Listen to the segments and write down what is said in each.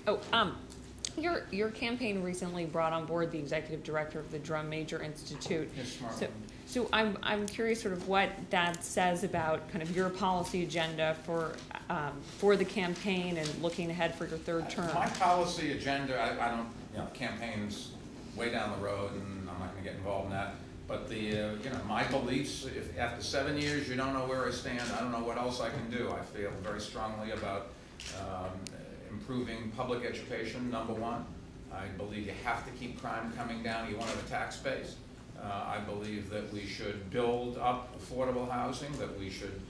Oh, your campaign recently brought on board the executive director of the Drum Major Institute. Yes, So I'm curious sort of what that says about kind of your policy agenda for the campaign and looking ahead for your third term. My policy agenda, I don't, campaign's way down the road, and I'm not going to get involved in that. But the, my beliefs, if after 7 years you don't know where I stand, I don't know what else I can do. I feel very strongly about improving public education, number one. I believe you have to keep crime coming down. You want to have a tax base. I believe that we should build up affordable housing, that we should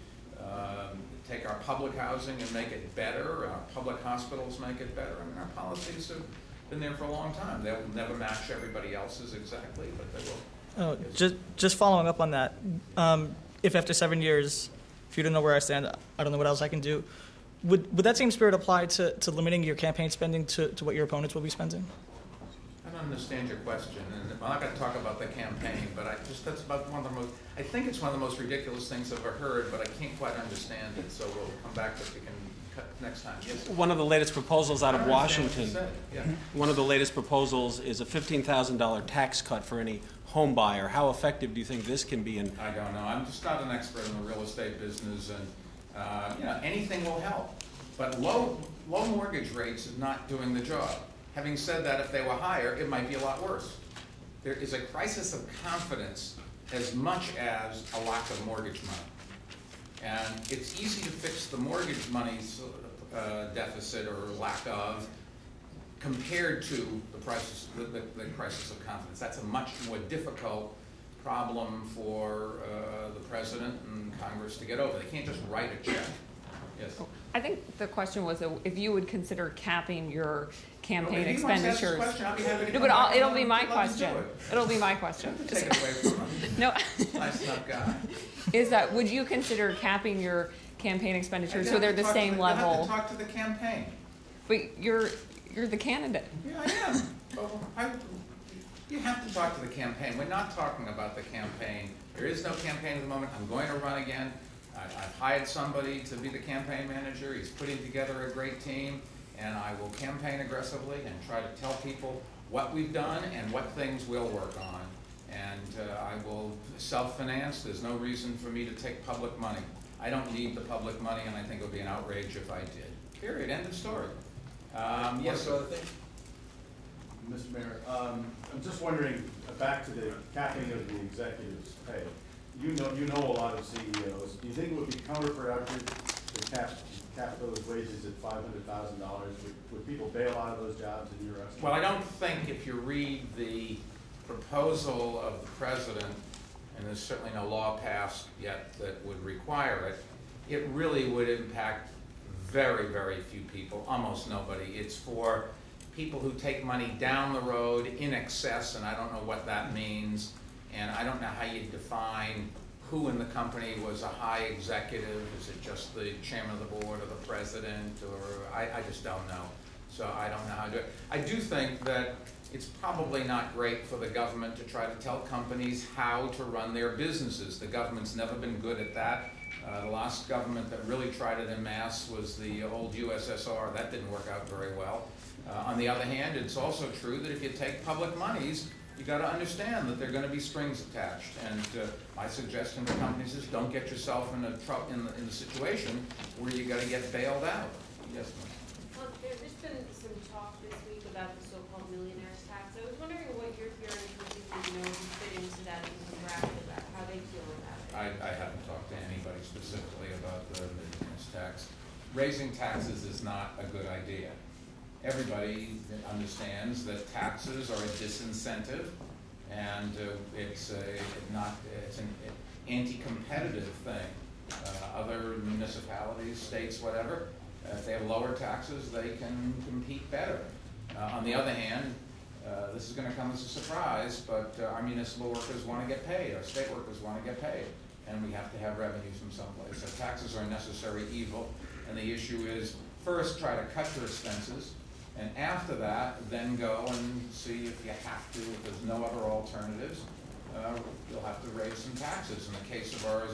take our public housing and make it better, our public hospitals make it better. I mean, our policies have been there for a long time. They'll never match everybody else's exactly, but they will. Oh, just following up on that, if after 7 years, if you don't know where I stand, I don't know what else I can do, would that same spirit apply to limiting your campaign spending to what your opponents will be spending? I don't understand your question, and I'm not going to talk about the campaign, but that's about one of the most, I think it's one of the most ridiculous things I've ever heard, but I can't quite understand it, so we'll come back if we can cut next time. Yes? One of the latest proposals out of Washington, yeah. one of the latest proposals is a $15,000 tax cut for any home buyer. How effective do you think this can be? I don't know. I'm just not an expert in the real estate business, and anything will help. But low mortgage rates is not doing the job. Having said that, if they were higher, it might be a lot worse. There is a crisis of confidence as much as a lack of mortgage money. And it's easy to fix the mortgage money's deficit or lack of compared to the crisis of confidence. That's a much more difficult problem for the president and Congress to get over. They can't just write a check. Yes. I think the question was if you would consider capping your campaign if expenditures. Question, I'll be happy to no, but it'll be my question. It'll be my question. Take it away from him. No. Nice enough guy. Is that would you consider capping your campaign expenditures so they're the same level? You have to talk to the campaign. But you're the candidate. Yeah, I am. But you have to talk to the campaign. We're not talking about the campaign. There is no campaign at the moment. I'm going to run again. I've hired somebody to be the campaign manager. He's putting together a great team, and I will campaign aggressively and try to tell people what we've done and what things we'll work on. And I will self-finance. There's no reason for me to take public money. I don't need the public money, and I think it would be an outrage if I did. Period. End of story. Yes, sir. Mr. Mayor, I'm just wondering, back to the capping of the executives' pay. You know a lot of CEOs. Do you think it would be counterproductive to cap those wages at $500,000? Would people bail out of those jobs in your estimate? Well, I don't think if you read the proposal of the president, and there's certainly no law passed yet that would require it, it really would impact very, very few people, almost nobody. It's for people who take money down the road in excess, and I don't know what that means. And I don't know how you define who in the company was a high executive. Is it just the chairman of the board or the president? Or I just don't know. So I don't know how to do it. I do think that it's probably not great for the government to try to tell companies how to run their businesses. The government's never been good at that. The last government that really tried it en masse was the old USSR. That didn't work out very well. On the other hand, it's also true that if you take public monies, you got to understand that there are going to be strings attached, and my suggestion to companies is don't get yourself in the situation where you got to get bailed out. Yes, ma'am. Well, there's been some talk this week about the so-called millionaires tax. I was wondering what you're hearing from people who fit into that income bracket, about how they feel about it. I haven't talked to anybody specifically about the millionaires tax. Raising taxes is not a good idea. Everybody understands that taxes are a disincentive, and it's an anti-competitive thing. Other municipalities, states, whatever, if they have lower taxes, they can compete better. On the other hand, this is going to come as a surprise, but our municipal workers want to get paid, our state workers want to get paid, and we have to have revenues from someplace. So taxes are a necessary evil, and the issue is first try to cut your expenses, and after that, then go and see if you have to, if there's no other alternatives, you'll have to raise some taxes. In the case of our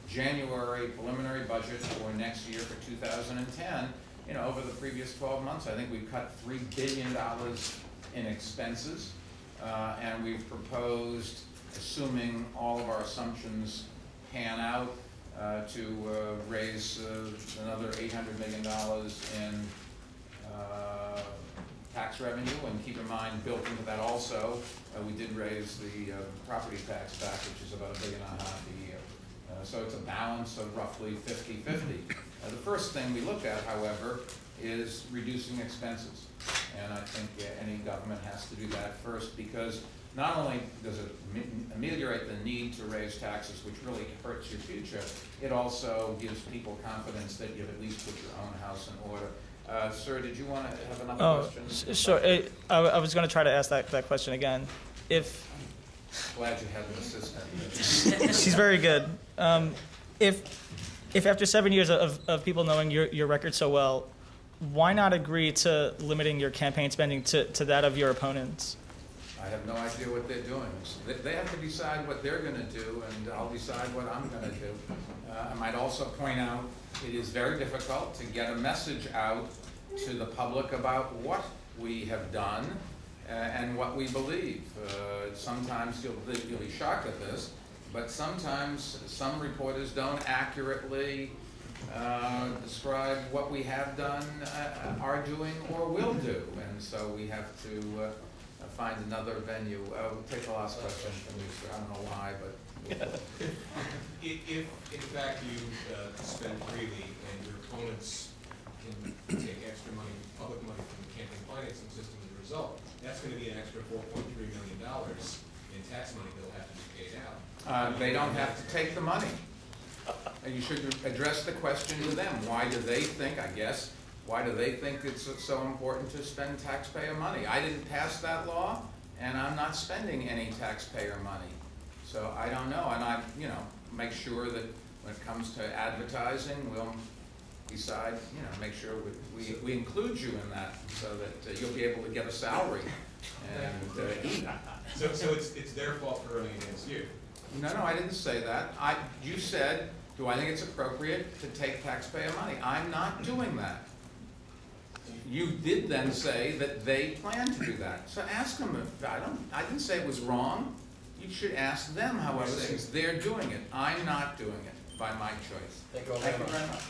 January preliminary budget for next year for 2010, over the previous 12 months, I think we've cut $3 billion in expenses, and we've proposed, assuming all of our assumptions pan out, to raise another $800 million in tax revenue. And keep in mind, built into that also, we did raise the property tax back, which is about $1.5 billion a year. So it's a balance of roughly 50-50. The first thing we look at, however, is reducing expenses. And I think any government has to do that first, because not only does it ameliorate the need to raise taxes, which really hurts your future, it also gives people confidence that you've at least put your own house in order. Sir, did you want to have another question? Sure. I was going to try to ask that question again. Glad you had an assistant. She's very good. If after 7 years of people knowing your record so well, why not agree to limiting your campaign spending to that of your opponents? I have no idea what they're doing. They have to decide what they're going to do, and I'll decide what I'm going to do. I might also point out it is very difficult to get a message out to the public about what we have done and what we believe. Sometimes you'll be shocked at this, but sometimes some reporters don't accurately describe what we have done, are doing, or will do. And so we have to find another venue. We'll take the last question from you, sir. I don't know why, but... If in fact you spend freely and your opponents can take extra money, public money from the campaign financing system as a result, that's going to be an extra $4.3 million in tax money that'll have to be paid out. They don't have to take the money. And you should address the question to them. Why do they think, why do they think it's so important to spend taxpayer money? I didn't pass that law, and I'm not spending any taxpayer money. So I don't know, and I, make sure that when it comes to advertising, we'll decide, make sure we include you in that, so that you'll be able to get a salary and eat. So it's their fault for running against you. No, I didn't say that. You said, do I think it's appropriate to take taxpayer money? I'm not doing that. You did then say that they plan to do that. So ask them if I didn't say it was wrong. You should ask them, however, since they're doing it. I'm not doing it by my choice. Thank you all very much.